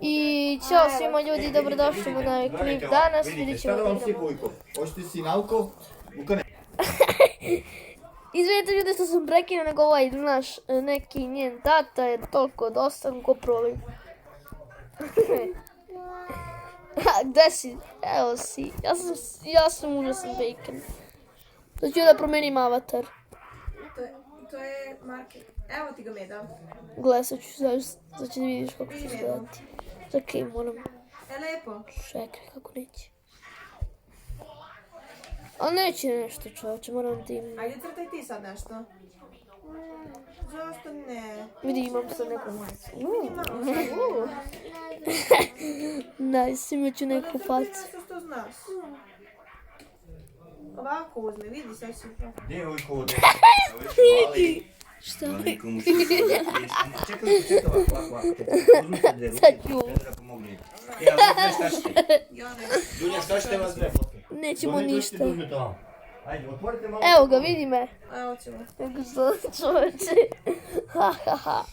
I ćao svima ljudi, dobrodošli u novi klip danas. Vidjet ćemo da igramo. Hoćete si nauko? Izvedite ljudi što sam prekinuo, nego ovaj naš neki njen tata je toliko dosta ko prolim. Gde si? Evo si. Ja sam užasan bacon. Da ću da promenim avatar. To je market. Evo ti ga meda. Gle, sad ću da vidiš kako ću izgledati. Čekaj, moram. Lepo. Čekaj, kako neće. Ali neće nešto, čovječe, moram da im... Ajde, crtaj ti sad nešto. Zašto ne? Vidi, imam sad neku majicu. Nice, imat ću neku facu. Nešto što znaš. Ovako uzme, vidi sad si. Gdje je ovaj kod? Vidi! Šta? Čekaj, ovako. Uzmite dve ruke, Sad ću. Petra pomogne. Ja vas dve šta ćete? Dunja, šta ćete vas dve fotke? Nećemo ništa. Ajde, otvorite malo. Evo ga, vidi me. Evo ćemo. Kako što čovječe. Ha, ha, ha.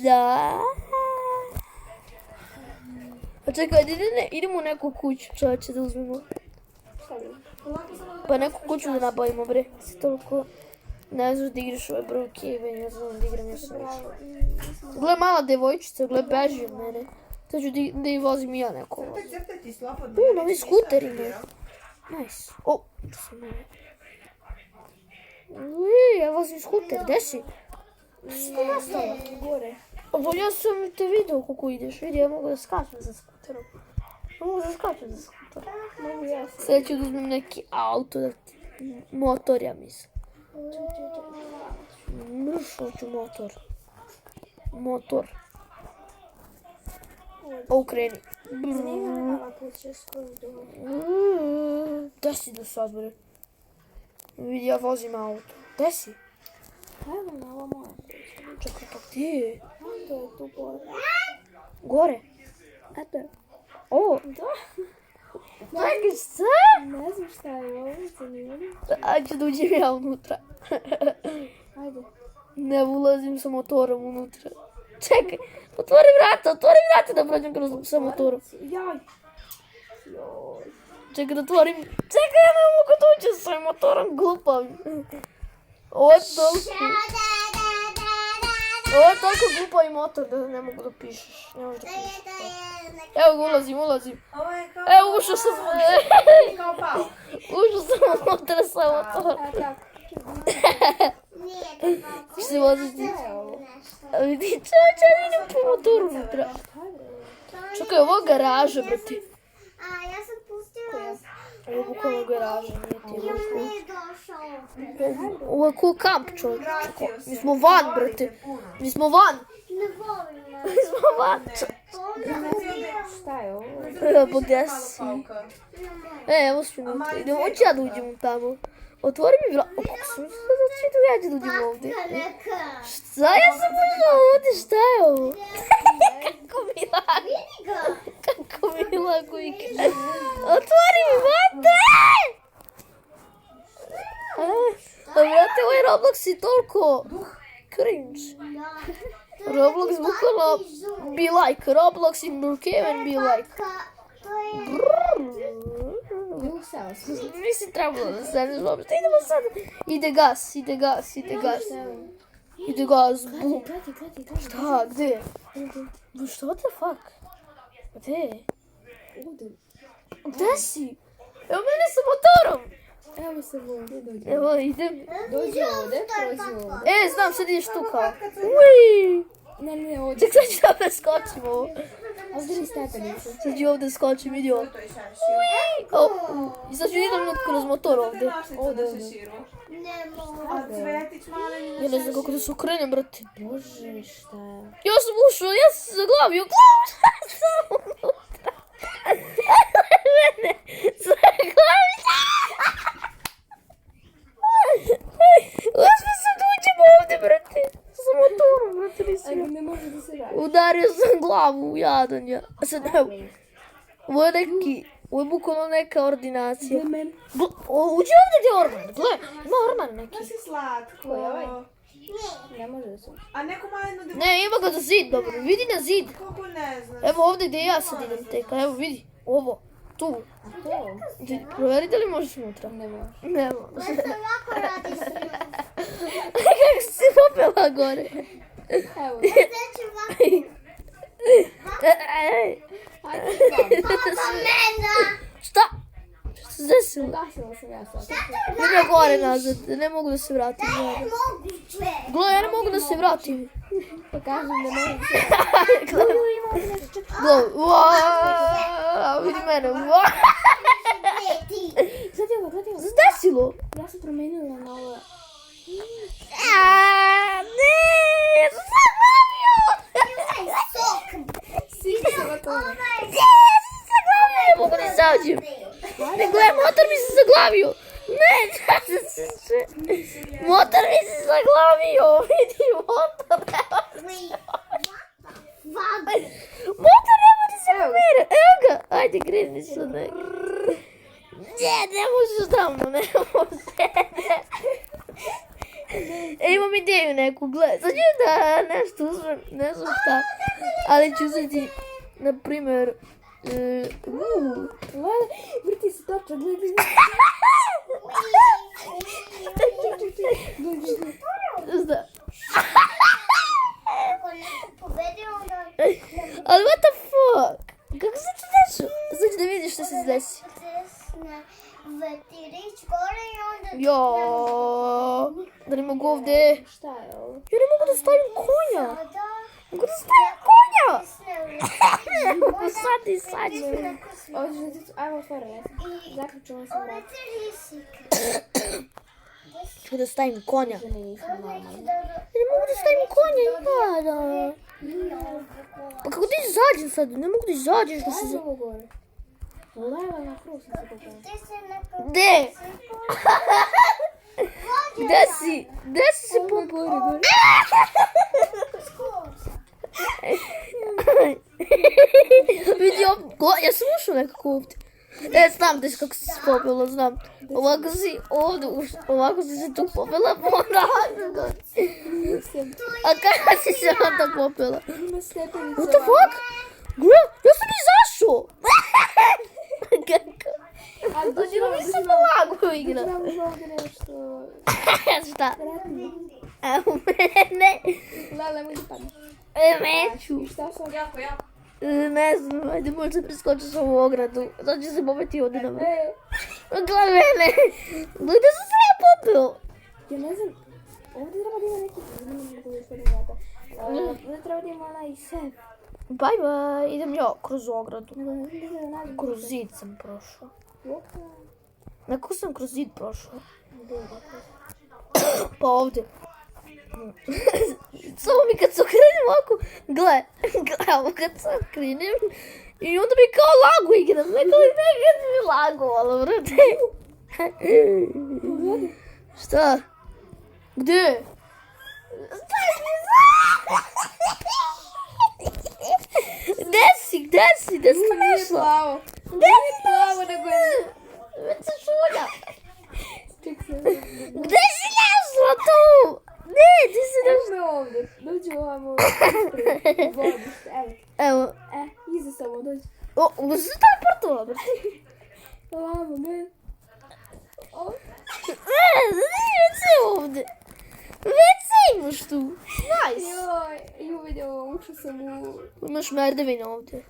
Da. Pa čekaj, idemo u neku kuću, čovječe, da uzmemo. Pa neku kuću da nabavimo, bre. Si toliko... Ne znaš da igraš ovaj brookhaven, ja znam da igram još već. Gle, mala devojčica, gle, beži od mene. Sad ću da i vozim i ja neko voz. Crtaj ti slobodno. Novi skuter ima. Nice. O, što sam malo. Ja vozim skuter, gde si? Gde si ti nastala? Gore. Ovo, ja sam te vidio kako ideš. Vidi, ja mogu da skačem za skuterom. Ja mogu da skačem za skuterom. Mogu ja se. Sad ću da uzmem neki auto, motor, ja mislim. Hoću motor. Motor. O, kreni. Gde si do sad, bre? Vidi, ja vozim auto. Gde si? Evo na ovo moje. Čekaj, pa gdje je? To je tu gore. Gore? Eto. O! Da. Čekaj, šta? Ne znam šta je ovo, zanimljivo. Ajde da uđem ja unutra. Ajde. Ne ulazim sa motorom unutra. Čekaj, otvori vrata da prođem sa motorom. Jaj. Čekaj da otvorim. Čekaj, ja ne mogu da uđem sa motorom, glupavim. Ovo je toliko glupavi motor da ne mogu da pišeš. Ne možeš da pišeš. Evo ga, ulazim. Ovo je kao... Evo, ušao sam. Kao pao. Ušao sam unutra sa motorom. Ti se voziš ti. A vidi, čovječe, ja idem po motoru unutra. Čekaj, ovo je garaža, brate. A ja sam pustila... Ovo je bukvalno garaža, nije ti Još ovo. nije došao. Ovo je ko kamp, čovječe. Mi smo van, brate. Mi smo van. Ne volim ja. Mi smo van. Šta je ovo? Pa gdje si? Evo smo unutra. Idemo, hoću ja da uđem tamo. Otvori mi vrata. O, kako sam da ja ću da uđem ovdje. Šta ja sam ušao ovdje? Šta je ovo? Kako mi lago. Vidi ga. Kako mi lago ike. Otvori mi vrata! Vrate, ovaj Roblox je toliko cringe. Roblox bukvalno be like. Roblox in brookhaven be like. To je... Nisi trebalo da staneš uopšte. Idemo sad. Ide gas. Ide gas. Bum. Šta? Gde? What the fuck? Gde? Gde si? Evo mene sa motorom. Evo se ovdje dođe. Evo idem. Dođi ovdje, prođi ovdje. Sad ideš tu kao. Uiii. Ne, ovdje. Ček, sad ću da ovdje skočim ovo. Ovdje ni stepenicu. Sad ću ovdje skočim, vidi ovo. I sad ću idem kroz motor ovdje. Ne mogu. A cvetić mali. Ja ne znam kako da se okrenem, brate. Bože, šta je? Ja sam ušao, ja sam se zaglavio. Sam unutra. Mene, zaglavio. Uspio sam da uđem ovdje, brate. Sa motorom, brate, nisam. Ne može da se radi. Udario sam glavu, jadan ja. A sad evo. Ovo je bukvalno neka ordinacija. Uđi ovdje gdje je orman, gle. Ima orman neki. To si slatko. Ne može da se. A neko maleno da... Ne, ima ga za zid, dobro. Vidi na zid. Kako ne znaš? Evo ovdje gdje ja sad idem tek. Evo vidi. Ovo. Tu. Proveri da li možeš unutra. Ne može. Ne može. To lako radi s njom. Kako si se popela gore? Evo. Znači ovako. Papa mena. Šta? Šta se desilo? Gasila sam ja sad. Idem gore nazad. Ne mogu da se vratim. Moguće. Gle, ja ne mogu da se vratim. Pa kažem da može se. Gle, vidi mene. Gledaj ovo. Šta se desilo? Ja sam promenila na ovo. Ne, ja sam zaglavio. Svi se vatore. Ne mogu da izađem. Ne, gle, motor mi se zaglavio. Ne, motor mi se zaglavio. Vidi, motor. Motor ne može se pomere. Evo ga. Ajde, greni se. Ne možeš tamo, ne može. Imam ideju neku, gledaj. Sad ću da nešto uzmem, ne znam šta. Ali ću uzeti, na primjer... Vrti se toča, gledaj. Zda. Ako neko pobedi, onda... Ali what the fuck? Kako se to desilo? Sad ću da vidiš što se desi. Desna vetirić gore i onda... Jo, da ne mogu ovdje. Šta je ovo? Ja ne mogu da stavim konja. Sada... Ne mogu da stavim konja. Sad i sad. Ajmo otvorila sam. Zaključila sam vrat. Ću da stavim konja. Da ne nisam normalna. Ja ne mogu da stavim konja, jada. Pa kako ti izađem sad? Ne mogu da izađeš da se... Ajmo ovo gore. Leva na krug sam se popala. Gde? Gde si? Gde si se Ovo gore, gore. Vidi ovdje, ja sam ušao nekako ovdje. Znam da si kako si se popela, znam. Ovako si ovdje ušao, ovako si se tu popela, a kada si se onda popela? Ima stepenice. What the fuck? Gle, ja sam izašao. Kako? Ali Znači, da mi se polago igra. Trebamo ovdje nešto... Šta? Vratimo. Evo mene. Lele, možda padne. Neću. I šta sam? Jako. Ne znam, ajde možda preskočiš ovu ogradu. Sad ću se popeti ovdje na vrlo. Gle mene. Gledaj sam se ja popio. Ja ne znam, ovdje treba da ima neki... Ovdje treba da ima onaj sef. Bye bye, idem ja kroz ogradu. Nego ne znam da nađem. Kroz zid sam prošao. Opa. Neko sam kroz zid prošao. Gdje je dakle? Pa ovdje. Samo mi kad se okrenem ovako, gle, evo kad se okrenem i onda mi kao lagu igram, nekad mi lagovalo, brate. Šta? Gdje? Gdje si Nije našla? plavo. Gdje si Plavo nego je... Već se šulja. Ček se. Gdje si našla tu? Ne, ti si našla. Evo me ovdje. Dođi ovamo. Vodište, evo. Evo. Iza samo, dođi. O, se tam portovala, brate. Ovamo, ne. Već si ovdje. Već si imaš tu. Nice. Joj, vidio, ušla sam u... Imaš merdevine ovdje.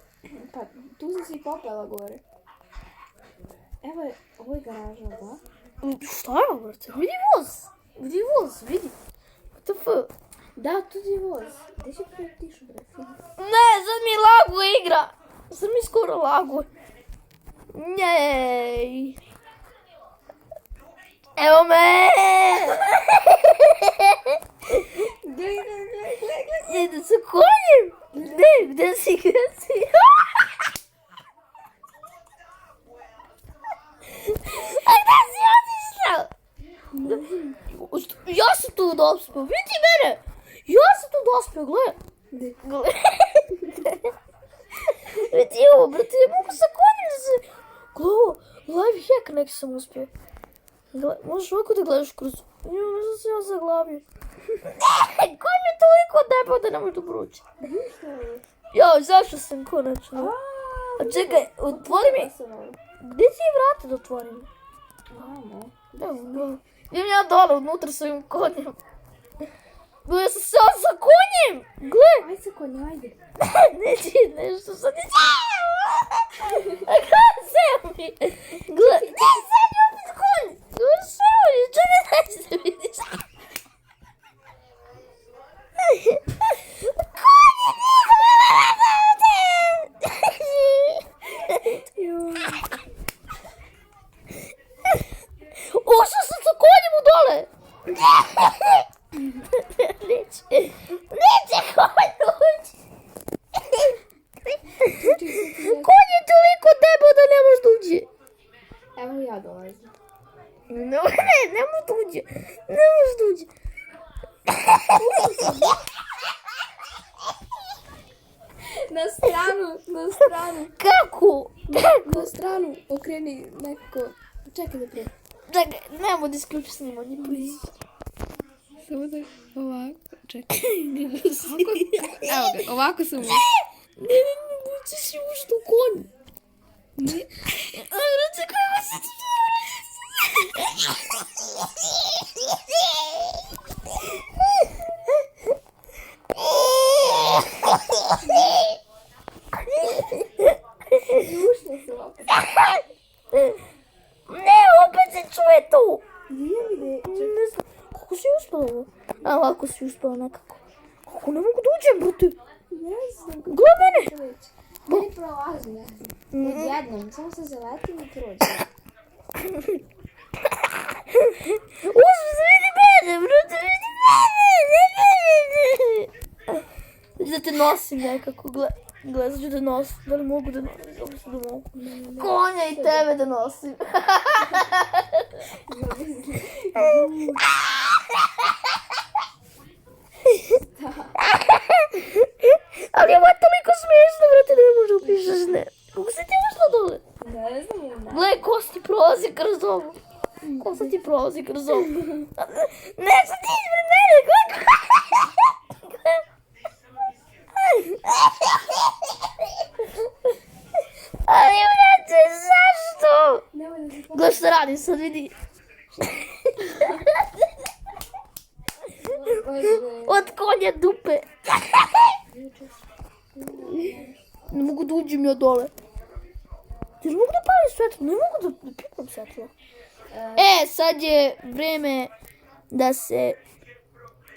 Pa, tu sam se i popela gore. Evo je, ovo je garaža, da? Šta je, brate? Vidi voz, vidi. What the fuck? Da, tu je voz. Gdje će tišu, brate? Ne, sad mi lagu igra. Sad mi skoro lagu. Njej. Evo me. Gle. Ide sa konjem. Gdje si? A gdje si otišla? Ja sam tu dospio, vidi mene. Ja sam tu dospio, gle. Vidi ovo, brate, ja mogu sa konjem da se... Gle ovo, live hack neki sam uspio. Možeš ovako da gledaš kroz... Možda se ja zaglavio. Konj je toliko debel da ne može da proći. Joj, zašto sam konačno? A čekaj, otvori mi. Gdje ti je vrata da otvorim? Idem ja dole, unutra s ovim konjem. Gle, ja sam se sa konjem! Gle! Ajde sa konjem, ajde. Neće nešto sad neće. A kada seo mi? Gle, ne, sad je opet konj! Gle, seo mi, čo ne neće da vidiš? Konje, ušao sam sa konjem u dole! Neće konj ući! Konj je toliko debel da ne može da uđe. Evo ja dolazim. Ne može da uđe. Ne može da uđe. Na stranu. Kako? Na stranu okreni nekako. Čekaj da prije. Čekaj, nemoj da isključi snimanje, please. Samo da ovako. Čekaj. Evo ga, ovako sam ušla. Ne, ti si ušla u konj. Ne. Čekaj, kako se ti... Ušla sam ovako. Ne, opet se čuje tu. Nije mi da je... Ne znam, kako si uspela ovo? A, ovako si uspela nekako. Kako ne mogu da uđem, brate? Ne znam. Gle mene. Meni prolazi nekako. Odjednom, samo se zaletim i prođe. Uzmi se, vidi mene, brate, vidi mene. Da te nosim nekako, gle. Gle, sad ću da nosim. Da li mogu da nosim? Dobro se da mogu. Konja i tebe da nosim. Ali ovo je toliko smiješno, brate, ne može upišeš ne. Kako si ti ušla dole? Ne znam. Gle, ko ti prolazi kroz ovo? Ko sad ti prolazi kroz ovo? Ne, sad ti ispred mene, gle. Ali, brate, zašto? Gle što radim, sad vidi. Od konja dupe. Ne mogu da uđem ja dole. Jer mogu da palim svetlo, ne mogu da pipam svetlo. Sad je vreme da se...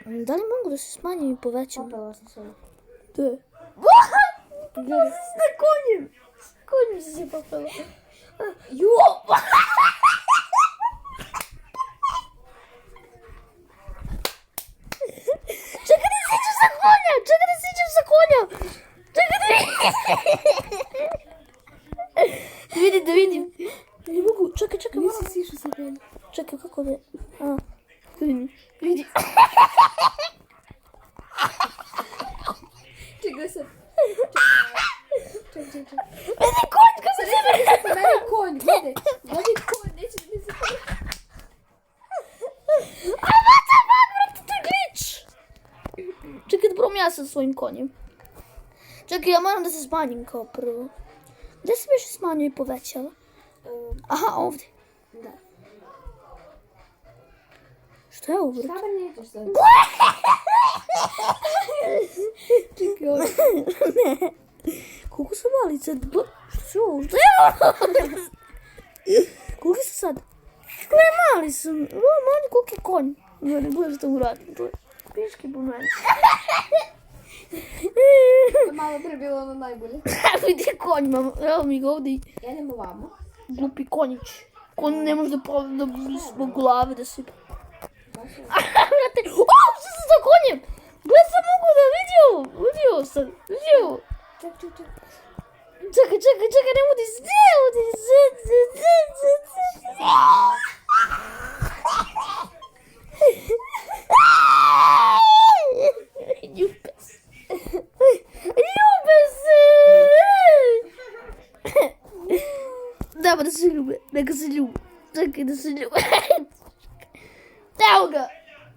Da li mogu da se smanjim i povećam? Popela sam se. Da. S konjem. S konjem si se popela. Jo! Čekaj da siđem sa konja! Čekaj da siđem sa konja! Čekaj da vidim! Da vidim! Ne mogu, čekaj, moram. Nisi sišao sa konja. Čekaj, kako da... Da vidim. Čekaj sad. Čekaj. Vidi konj, kako se Sad neće da se meni konj, vidi konj, neće da mi se konj. A what the fuck, brate, to je glitch! Čekaj da probam ja sa svojim konjem. Čekaj, ja moram da se smanjim kao prvo. Gdje se više smanjuje i povećava? Aha, ovdje. Da. Šta je ovo, brate? Šta nećeš sad? Čekaj, ovo. Ne. Koliko su mali sad? Šta su ovo? Šta je ovo? Koliko su sad? Gle, mali su. Mali koliki je konj. Ne gledaj što mu radim. To je piški po mene. Malo pre bilo ono najbolje. Vidi konj, mama. Evo mi ga ovdje. Jedemo vamo. Glupi konjić. Konj ne može da zbog glave da se... Brate, šta sam sa konjem? Gle, sam mogu da vidio sam. Čekaj, ne budi se. Ljube se. Dajmo da se ljube, neka se ljube. Čekaj da se ljube. Evo ga.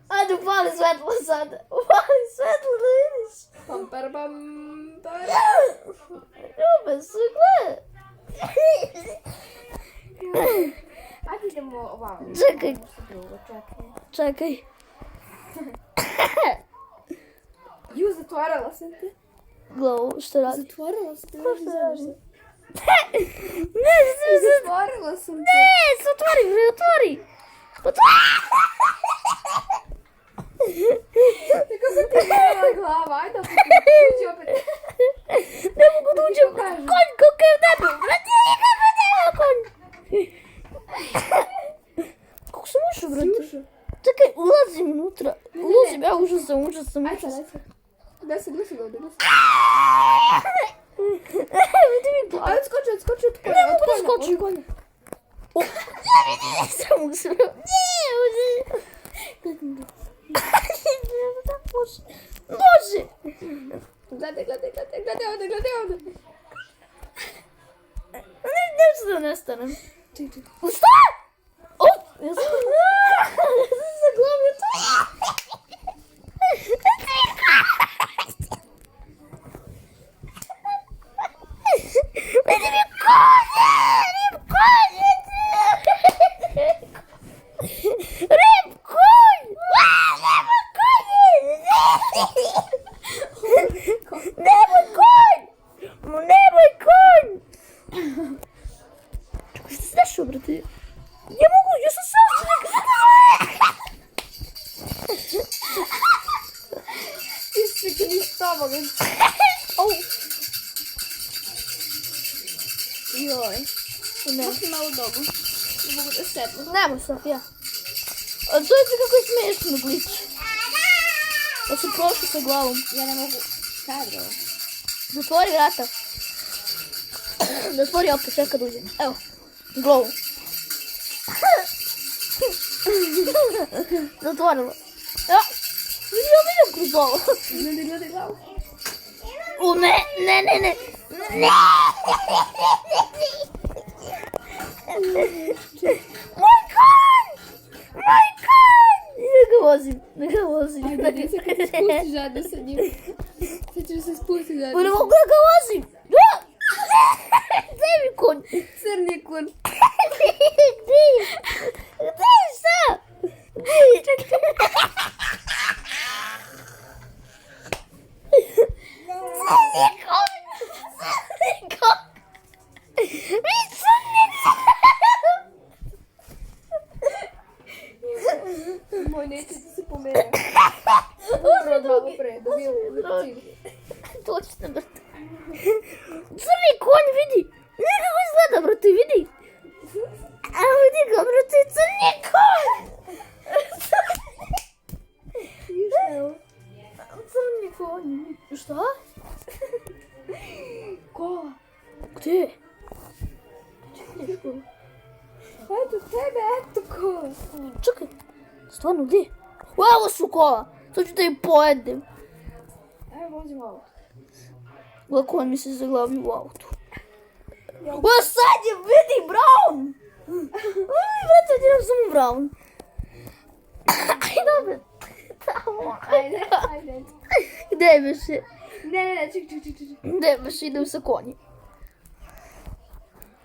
A Ajde, upali svetlo sada. Upali svetlo da vidiš. Pampar. Ljube se, gledaj. Ajde idemo ovamo. Čekaj. Čekaj. Ju, zatvarala sam te. Glavu, što radi? Zatvorila sam te. Ko što radi? Zatvorila sam te. Ne, se otvori, bre, otvori. Kako se ti gledala glava? Ajde opet. Uđi opet. Ne mogu da uđem. Konj, kako je u tebi. Brate, kako je tema konj. Kako sam ušao, brate? Čekaj, ulazim unutra. Ulazim, ja ušao sam. Ajde sad. Gdje se glasi ovdje? Vidi mi glavu. Ajde, odskoči od konja. Ne mogu da skočim. Sam ušao. Bože! Gledaj ovdje. Ne ću da nestanem. Šta? O! Ja sam zaglavio to. Vidi mi konje! Rib konj! Nemoj konj! Nemoj konj! Čekaj, što se dešao, brate? Ja mogu, ja sam sačunik! Ti si ti niš tamo. Joj. Ne. Možda malo dobu. Ne mogu da sednu. Nemo sad, ja. A to je kako je smiješno glič. Da se prošli sa glavom. Ja ne mogu. Sad ovo. Zatvori vrata. Zatvori opet, čeka da uđem. Evo, glavu. Zatvorila. Ja, vidim kroz ovo. Gledaj glavu. O, ne. Moj konj! Ne ga vozim. Ajde, se kad se spusti žadno sa njim. Sad ćeš se spustiti žadno. Ne mogu da ga vozim. Gdje mi konj? Crni kon. Gdje je šta? Moj neće da se pomere. Malo pre, da bi cilj. Точно, брате. Crni konj, vidi. Ne kako izgleda, brate, vidi. Evo vidi ga, brate, crni konj. Crni konj. Šta? Kola. Gdje? Eto tebe, eto kola. Čekaj, stvarno gdje? Evo su kola. Sad ću da ih pojedem. Evo vozim auto. Lako on mi se zaglavio u autu. O, sad je, vidi, Brown! Vrati, odjedem samo Brown. Ajde, opet. Tamo, Ajde. Gdje je više? Ne, ček. Gdje je više, idem sa konjem.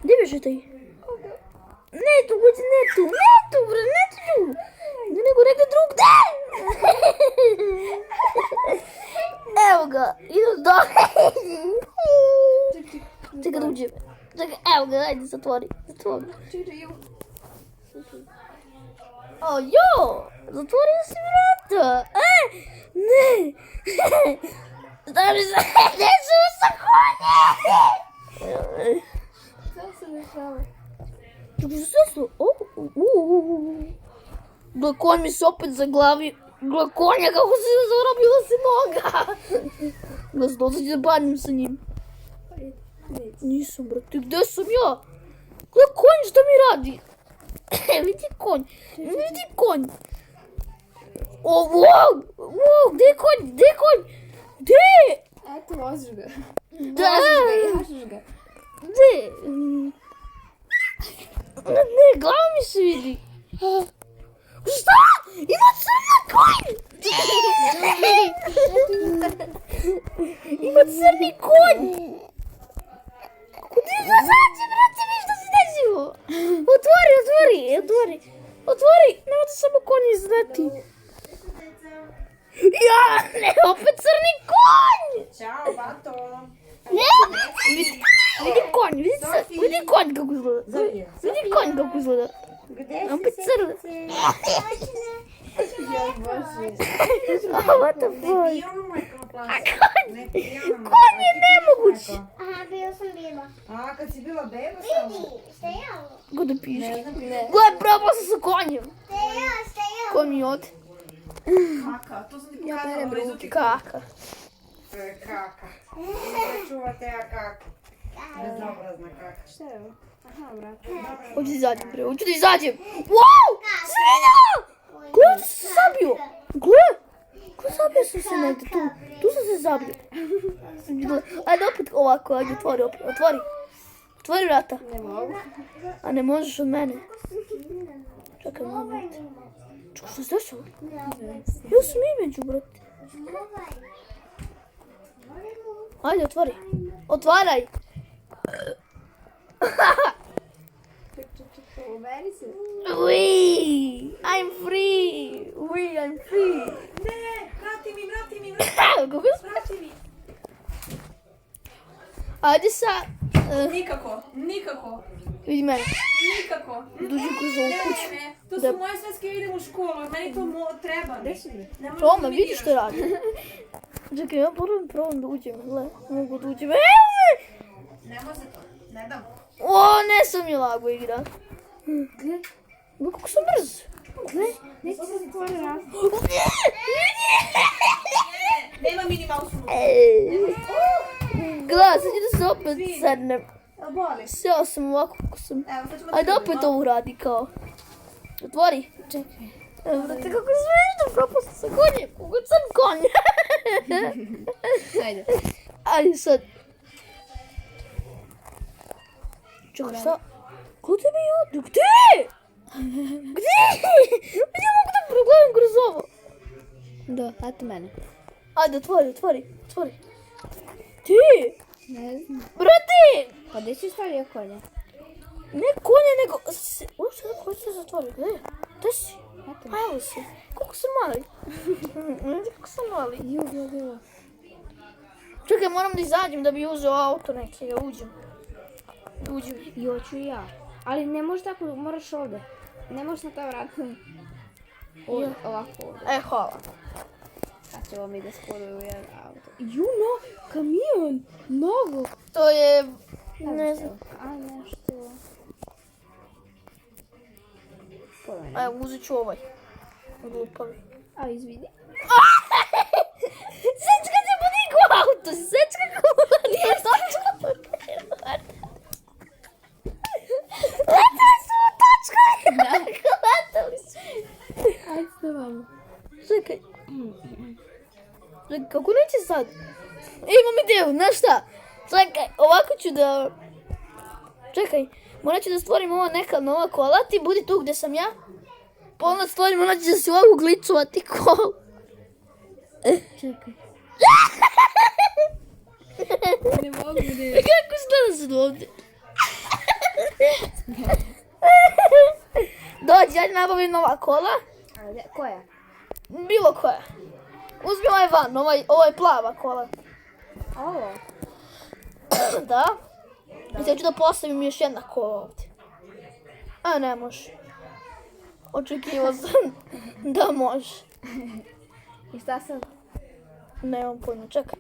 Gdje je više taj? Ne tu, bre, ne tu. Ne, nego negdje drugdje. Evo ga, idu dole. Čekaj da uđem. Čekaj, evo ga, ajde, zatvori. Čekaj, evo. O, jo, zatvorio si vrata. Ne. Stavi se, nećemo sa konjem. Sada se dešava. Čekaj, što su? Gle, konj mi se opet zaglavi. Gle, konja, kako se zarobila se noga. Gle, dođe da banim sa njim. Nisam, brate, gdje sam ja? Gle, konj, šta mi radi? Vidi konj. O, wow, gdje je konj? Gdje? Eto, voziš ga. Da. Jašeš ga. Gdje? Ne, glava mi se vidi. Šta? Ima crni konj! Ima crni konj! Kako ti zazađe, brate, mi što se desilo? Otvori, nemojte samo konj izleti. Ja, ne, opet crni konj! Ćao, bato. Vidi konj, vidi konj kako izgleda. Vidi konj kako izgleda. Opet crni. What the fuck? Konj je nemoguć. Aha, bio sam bila. A, kad si bila beba Vidi, stajalo. Goda piše. Gle, probao sam sa konjem. Stajalo. Konj mi ode. Kaka, to sam ti pokazala u rizuti. Kaka. To je kaka. Čuvate ja kaka. Bezobrazna kaka. Šta je ovo? Aha, brate. Hoću da izađem, bre, hoću da izađem. Wow, svinja! Gle, tu sam se zabio. Gle, zabio sam se negdje tu. Tu sam se zabio. Ajde opet ovako, ajde, otvori vrata. Ne mogu. A ne možeš od mene. Čekaj, moment. Čekaj, što se desilo? Ja sam između, brate. Ajde, otvori. Otvaraj. Uberi se. Wee, I'm free. Ne, vrati mi. Kako sam? Vrati mi. Ajde sa... Nikako. Vidi mene. Nikako. Duži kroz ovu kuću. Ne. To su moje sveske, idem u školu. Meni to treba. Gde si bre? Ne možeš Toma, da mi vidi diraš. što radi. Čekaj, ja probam da uđem. Gle, mogu da uđem. Evo me! Ne može to. Ne dam. O, ne sam je lago igra. Gle, kako sam brz. Gle, Neće se zatvori raz. Nema Minnie Mouse unutra. Gle, sad ću da se opet sednem. Jel boli? Sjela sam ovako kako sam. Evo, sad ćemo Ajde opet ovo uradi kao. Otvori. Čekaj. Evo, brate, kako smiješno, propao sam sa konjem. Kako crn konj. Ajde. Ajde sad. Čekaj, šta? Ko tebi je odu? Gdje? Ja mogu da progledam kroz ovo. Da, eto mene. Ajde, otvori. Ti? Ne znam. Brate! Pa gdje si stavio konja? Ne konje, nego... Uopšte da ko se zatvori, gdje? Gdje si? Eto. A evo si. Koliko sam mali. Kako sam mali. Ju. Čekaj, moram da izađem da bi uzeo auto neki, da uđem. I hoću i ja. Ali ne možeš tako, moraš ovdje. Ne možeš na ta vrata. Ovdje, ovako ovdje. Hvala. Sad ćemo mi da spoduju jedan auto. No, kamion! Novo! To je... Ne znam. A, nešto... Evo, uzet ću ovaj. Glupavi. A, izvidi. Sečka se podigu auto! Sečka kuva! Letali su u točku! Letali su! Ajde s vama. Čekaj, kako neće sad? Imam ideju, znaš šta? Čekaj, ovako ću da... Čekaj, morat ću da stvorim ovo neka nova kola, ti budi tu gdje sam ja. Pa onda stvorim, ona će da se ovako gličovati kol. Čekaj. Ne mogu ne. Kako izgleda sad ovdje? Dođi, ajde nabavim nova kola. Ajde, koja? Bilo koja. Uzmi ovaj van, ovo je plava kola. Ovo? Da. I sad ću da postavim još jedna kola ovdje. A ne može. Očekivao sam da može. I šta sad? Nemam pojma, čekaj.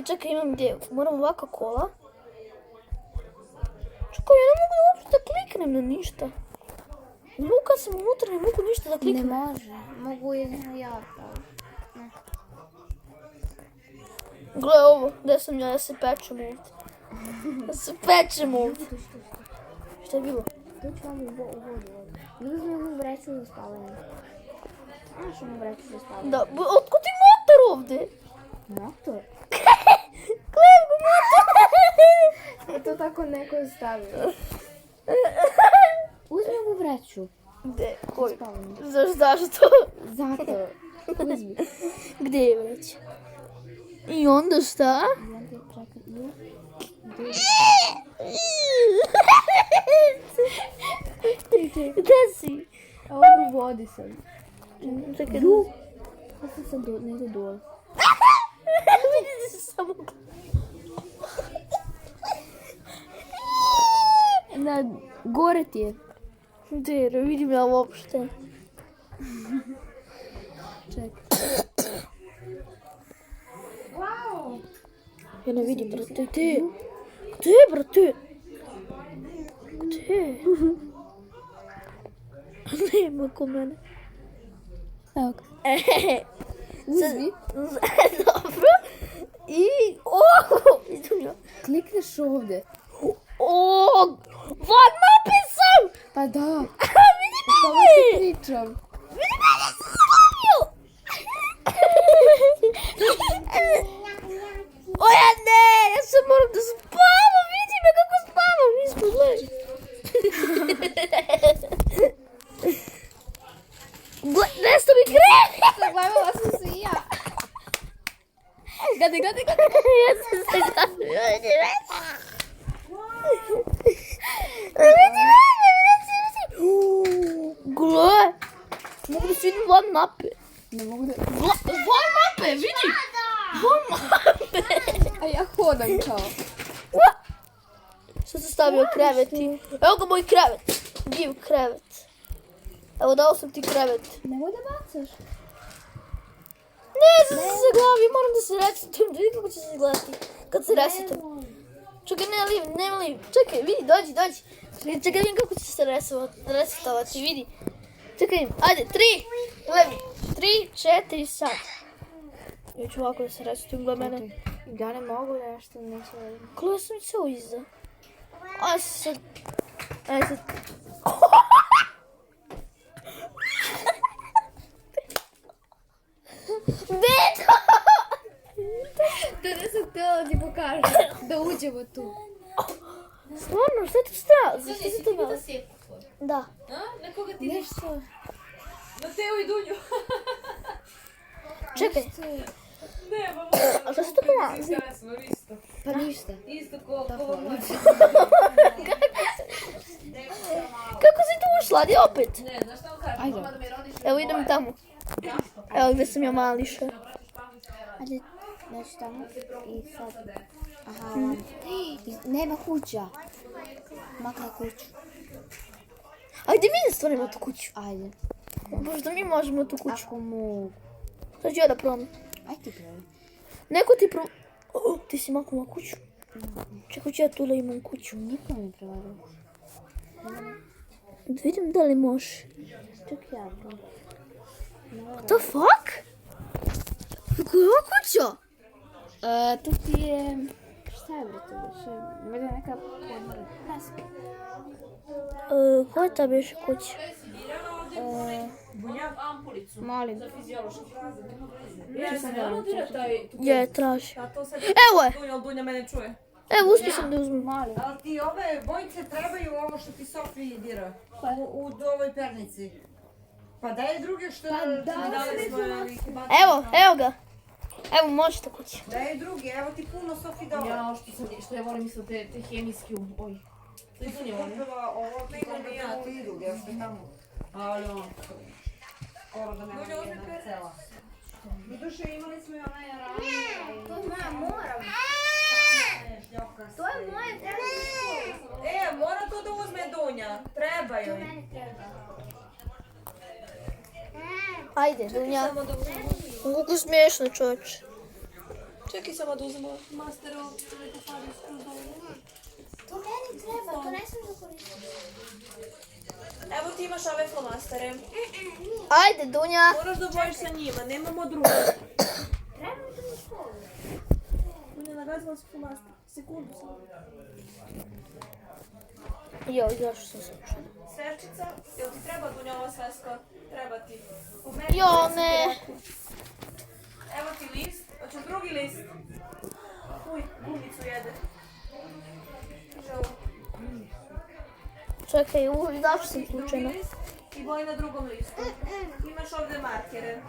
Čekaj, imam ideju. Moram ovaka kola. Čekaj, ja ne mogu uopšte da kliknem na ništa. Kad sam unutra, ne mogu ništa da kliknem. Ne može. Mogu jedino ja. Gle ovo, gdje sam ja, da se pečem ovdje. Šta je bilo? Tu ću vam u vodu. Uzmi ovu vreću za spavanje. Znaš ovu vreću za spavanje? Da, otkud ti motor ovdje? Motor? Gledam ga motor! To tako neko je stavio. Uzmi ovu vreću. Gde? Koji? Spavanje. Zašto? Zato. Uzmi. Gde je već? I onda šta? I onda čekaj. Ju. Gde si? A ovo u vodi sam. Čekaj. Kako sam do... Ne ide dole. Vidite se samo. Na gore ti je. Gde, ne vidim ja uopšte. Čekaj. Wow! Ja ne vidim, brate, gde? Gde, brate? Gde? Nema ko mene. Evo ga. Uzmi. Dobro. I... O! Idem ja. Klikneš ovdje. O! Van mape sam! Pa da. Vidi Samo mene! ti pričam. Vidi mene, sam zaboravio! O ja ne! Ja sam moram da spavam! Vidi me kako spavam! Ispod leži. Nešto mi krene! Zaglavila sam se i ja. Gledaj. Ja sam se zaglavila. Vidi mene! Vidi mene! Gle! Mogu da se vidim van mape. Ne mogu da... Van mape, vidi! Van mape! A ja hodam kao. Što sam stavio krevet i... Evo ga moj krevet. Give krevet. Evo dao sam ti krevet. Nemoj da bacaš. Ne, sam se zaglavio, moram da se resetujem. Vidi kako će se izgledati kad se resetujem. Čekaj, nema liv. Čekaj, vidi, dođi. Čekaj, vidim kako će se resetovati, vidi. Čekaj, ajde, 3, 4, sad. Ja ću ovako da se resetujem, gleda mene. Ja ne mogu nešto, neću radim. Gleda sam i ceo iza. Ajde sad. Ajde sad. Dedo! Da ne sam htjela da ti pokažem. Da uđemo tu. Stvarno, šta je tu strao? Zašto se to malo? Da. Na koga ti Nešto. Na Teo i Dunju. Čekaj. Ne, mamo. A šta se to pomazi? Isto. Pa ništa. Isto ko moj. Kako si tu ušla? Ajde opet. Ne, znaš šta vam kažem? Ajde. Mama da me rodiš. Evo idem tamo. Evo gdje sam ja mališa. Ajde, znači tamo i sad. Aha, nema kuća. Makar kuću. Ajde mi da stvarimo tu kuću. Ajde. Možda mi možemo tu kuću. Ako mogu. Sad ću ja da probam. Ajde ti pravi. Neko ti pro... Oh, ti si maknula kuću. Čekaj ću ja tu da imam kuću. Niko ne prevario. Da vidim da li može. Čekaj ja probam. What the fuck? Koja je ova kuća? Tu ti je... Šta je bre to više? Možda neka... Koja je ta biše kuća? Molim. Ja je traži. To sad Evo je. Dunja, ali Dunja mene čuje. Evo uspio sam da uzmem. Molim. Ali ti ove bojice trebaju ovo što ti Sofiji dira u ovoj pernici. Pa daj druge što... Dali smo Evo ga. Evo možete kući. Daj druge, evo ti puno Sofi dala. Ja, što ja volim isto te hemijski, oj. To je Dunja volim. Kupila ovo, ti kombinat idu, ja što tamo. Ali on, skoro da nema jedna cela. Mi duše imali smo i onaj ranije. To moja moram. To je moje, treba E, mora to da uzme Dunja. Treba joj. Ajde, Dunja. Samo da uzme. Kako smiješno čovječe. Čekaj samo da uzmemo masteru. To meni treba, to ne smiješ da koristim. Evo ti imaš ove flomastere. Ajde, Dunja. Moraš da bojiš sa njima, nemamo drugo. Treba mi to u školu. Dunja, nagazila si flomaster. Sekundu samo. Jo, još sam slučala. Sveščica, jel ti treba Dunja ova sveska? Treba ti. Jo, ne. Evo ti list, hoćeš drugi list? Uj, gumicu jede. Žao. Čekaj, zašto sam slučajno? Drugi list i Boj na drugom listu. Imaš ovdje markere.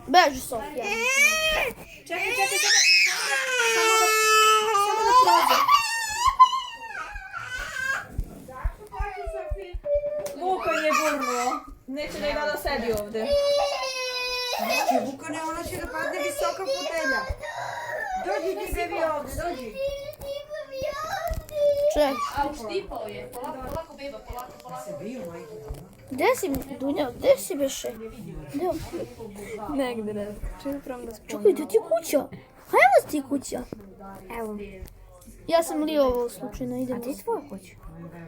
Beži, Sofija. Čekaj. Samo da prođe. Vuka je gurnuo. Neće da ima da sedi ovdje. Vukane, ona će da padne visoka fotelja. Dođi ti bebi ovdje, dođi. Čekaj. A uštipao je. Polako beba, polako. Se bio, majke. Gdje si, Dunja, gdje si beše? Gdje? Negdje, ne znam. Čekaj, prvom da spomenu. Čekaj, gdje ti kuća? A evo ti kuća. Evo. Ja sam livovao slučajno, idemo. A ti tvoja kuća?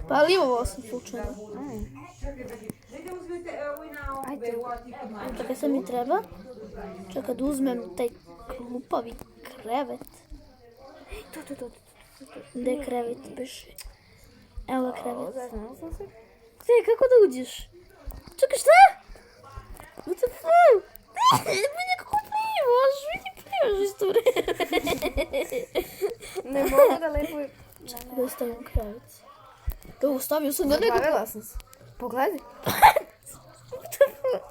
Pa livovao sam slučajno. Dajte uzmete ujna Ajde. ovdje. Čekaj, sad mi treba. Čekaj da uzmem taj klupavi krevet. To. Gdje je krevet beše? Evo ga krevet. Zaznala sam se. Gdje, kako da uđeš? Čekaj, šta? What the fuck? Ne nekako plivaš, vidi plivaš isto vreme. Ne mogu da lepo... Čekaj da ostavim krevet. Da stavio sam ga nekako. Pogledala sam se. Pogledaj. What the fuck?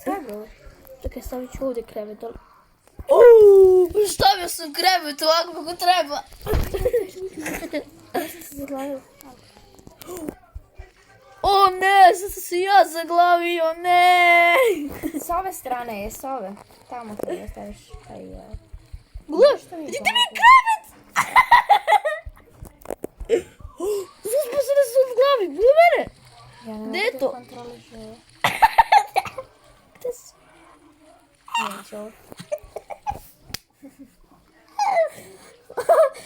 Šta je bilo? Čekaj, stavit ću ovdje krevet, ali... Stavio sam krevet ovako kako treba. Zaglavila. O ne, sad sam se ja zaglavio, ne. S ove strane je, s ove. Tamo treba staviš taj... Gledaj, vidite mi krevet! Zaspo se nas od glavi, bilo mene. Ja ne Gdje je mogu to? da kontroliš ovo. Gdje si? Neće ovo.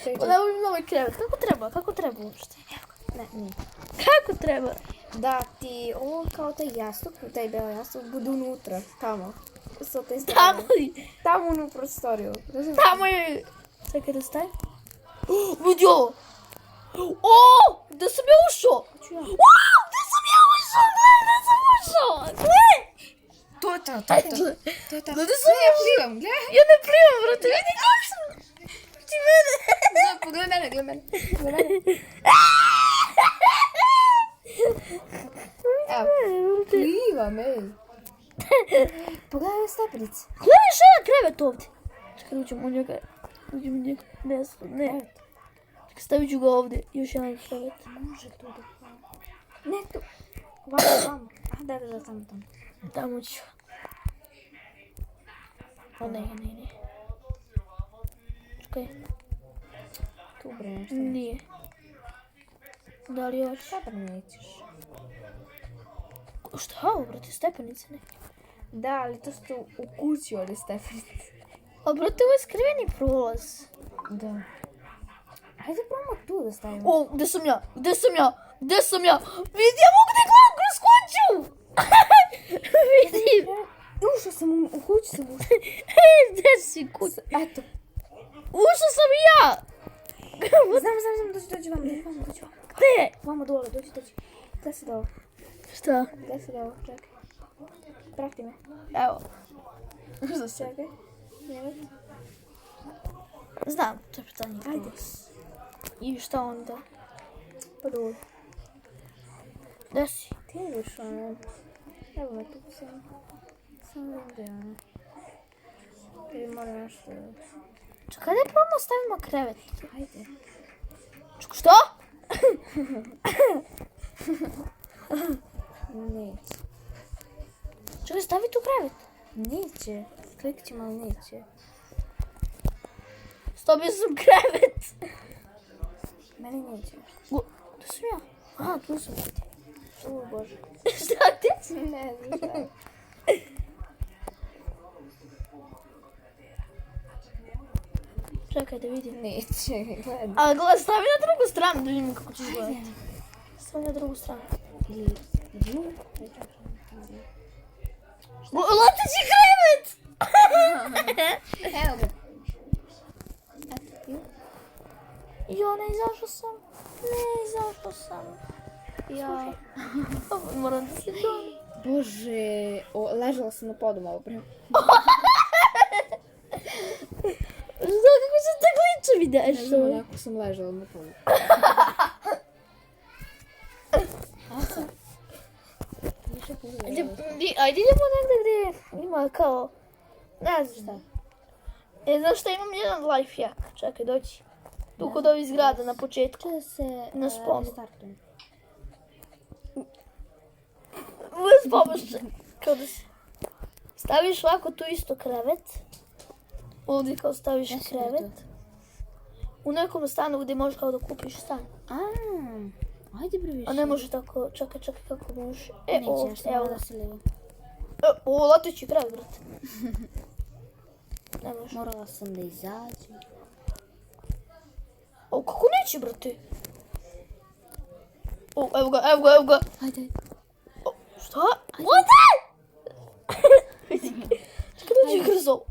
Da uzmem novi krevet, kako treba uopšte? Ne, nije. Kako treba? Da ti ovo kao taj jastuk, taj beo jastuk, budu unutra, tamo. Sa te strane. Tamo li? Tamo u prostoriju. Razumiješ? Tamo je... Čekaj da stavim. Vidi ovo. O, da sam ja ušao. Wow, da sam ja ušao, gledaj, da sam ušao. Gledaj. To je tako. Gledaj sam ja Plivam, gledaj. Ja ne plivam, brate, vidi kako sam. Ti mene. Gledaj mene. Evo, plivam, ej. Pogledaj stepenice. Gledaj što je krevet ovdje. Čekaj, uđem u njega. Ne. Čekaj, stavit ću ga ovdje. Još jedan krevet. Može tu da pao. Ne tu. Vamo. A da, tamo. Tamo ću. O ne. Čekaj, Tu bre nešto. nije. Da li još? Šta bre nećeš? Šta je ovo, brate, stepenice ne? Da, ali to su u kući ove stepenice. A brate, ovo je skriveni prolaz. Da. Hajde probamo tu da stavimo. O, gdje sam ja? Vidi, ja mogu da gledam kroz kuću! Vidi! Ušao sam u kuću sam ušao. Gdje si kuća? Eto. Ušao sam i ja! Znam, dođi vamo. Gdje? Vamo dole, dođi. Gledaj se da ovo. Šta? Čekaj. Prati me. Evo. Čekaj. Znam, to je pitanje. Ajde. I šta onda? Pa dole. Gdje si? Ti ideš ono. Evo me tu sam. Samo gdje ono. Ti moram nešto. Čekaj, da probamo stavimo krevet. Ajde. Čekaj, što? Neće. Čekaj, stavi tu krevet. Neće. Klikit ćemo, ali neće. Stavio sam krevet. Meni neće. Tu sam ja. Aha, tu sam. O Bože. Šta ti? Ne znam šta. Čekaj da vidim. Neće, gledaj. A gledaj, stavi na drugu stranu da vidim kako ćeš gledati. Stavi na drugu stranu. Leteći krevet! Evo ga. Jo, ne izašao sam. Ja. Moram da se dođe. Bože, ležala sam na podu malo pre. Šta, kako se tak ličevi Ne dešava? znam, onako sam ležala na podu. ajde idemo negdje gdje ima kao, ne znam šta. Znaš šta, imam jedan life hack, čekaj doći. Tu kod ovih zgrada na početku, na sponu. Bez pomoći, kada se staviš ovako tu isto krevet, ovdje kao staviš krevet, u nekom stanu gdje možeš kao da kupiš stan. Ajde bre više. A ne može tako, čekaj kako možeš. Neće, ja što evo malo ga. da se liva. Ovo latići krevet, brate. Ne može. Morala sam da izađem. Kako neće, brate? Evo ga. Ajde. Šta? Vode! Čekaj dođe kroz ovo.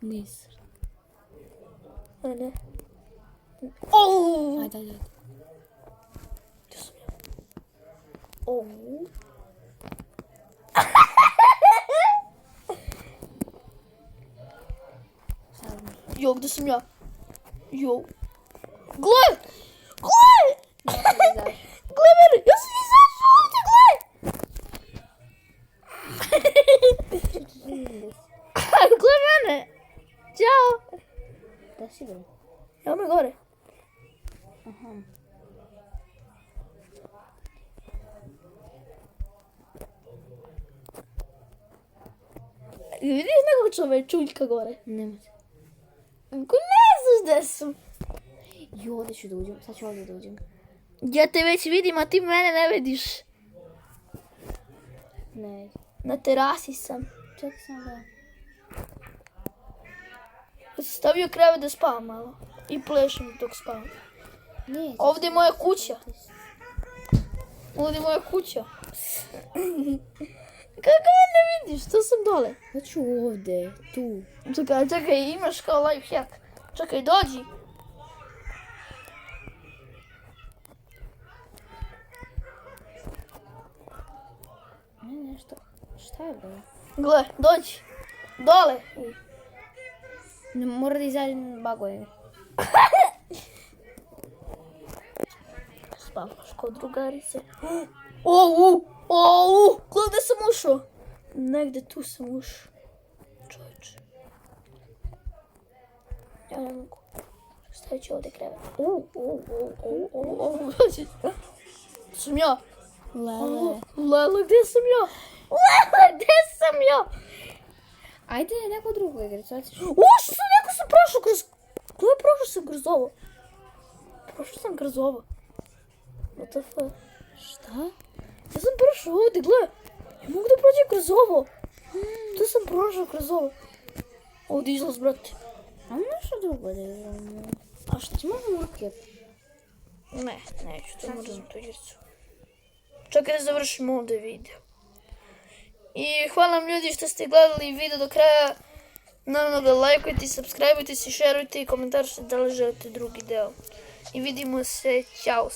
Nisam. Ne. Ajde. Gdje sam ja? Jo, gdje sam ja? Jo. Gle! Gle mene! Ja sam izašao ovdje, gle! Gle mene! Ćao! Da si bre. Evo me gore. Vidiš nekog čovečuljka gore? Nema se. Ko ne znaš gdje sam? I ovdje ću da uđem. Sad ću ovdje da uđem. Ja te već vidim, a ti mene ne vidiš. Ne. Na terasi sam. Čekaj sam da... Ja sam stavio krevet da spavam malo. I plešem dok spavam. Neće. Ovdje je moja kuća. Ovdje je moja kuća. Kako me ne vidiš? To sam dole. Hoću ovdje. Tu. Čekaj, imaš kao life hack. Čekaj, dođi. Ne, nešto. Šta je bre? Gle, dođi. Dole. Ne, mora da izađem bagove. Spavaš kod drugarice. Gle, gdje sam ušao? Negdje tu sam ušao. Čovječe. Ja ne mogu. Stavit ću ovdje krevet. Gdje sam ja? Lele, gdje sam ja? Ajde, neko drugo igre, sad ćeš. Što sam neko sam prošao kroz... Gle, prošao sam kroz ovo. What the fuck? Šta? Ja sam prošao ovdje, gle. Ja mogu da prođem kroz ovo. Tu sam prošao kroz ovo. Ovdje izlaz, brate. A nešto drugo da igramo. A šta? Ti možemo marker? Ne, neću, to moram tu igricu. Čekaj da završimo ovdje video. I hvala vam ljudi što ste gledali video do kraja. Naravno da lajkujte, subscribeujte se, šerujte i komentarite da li želite drugi deo. I vidimo se, ćao.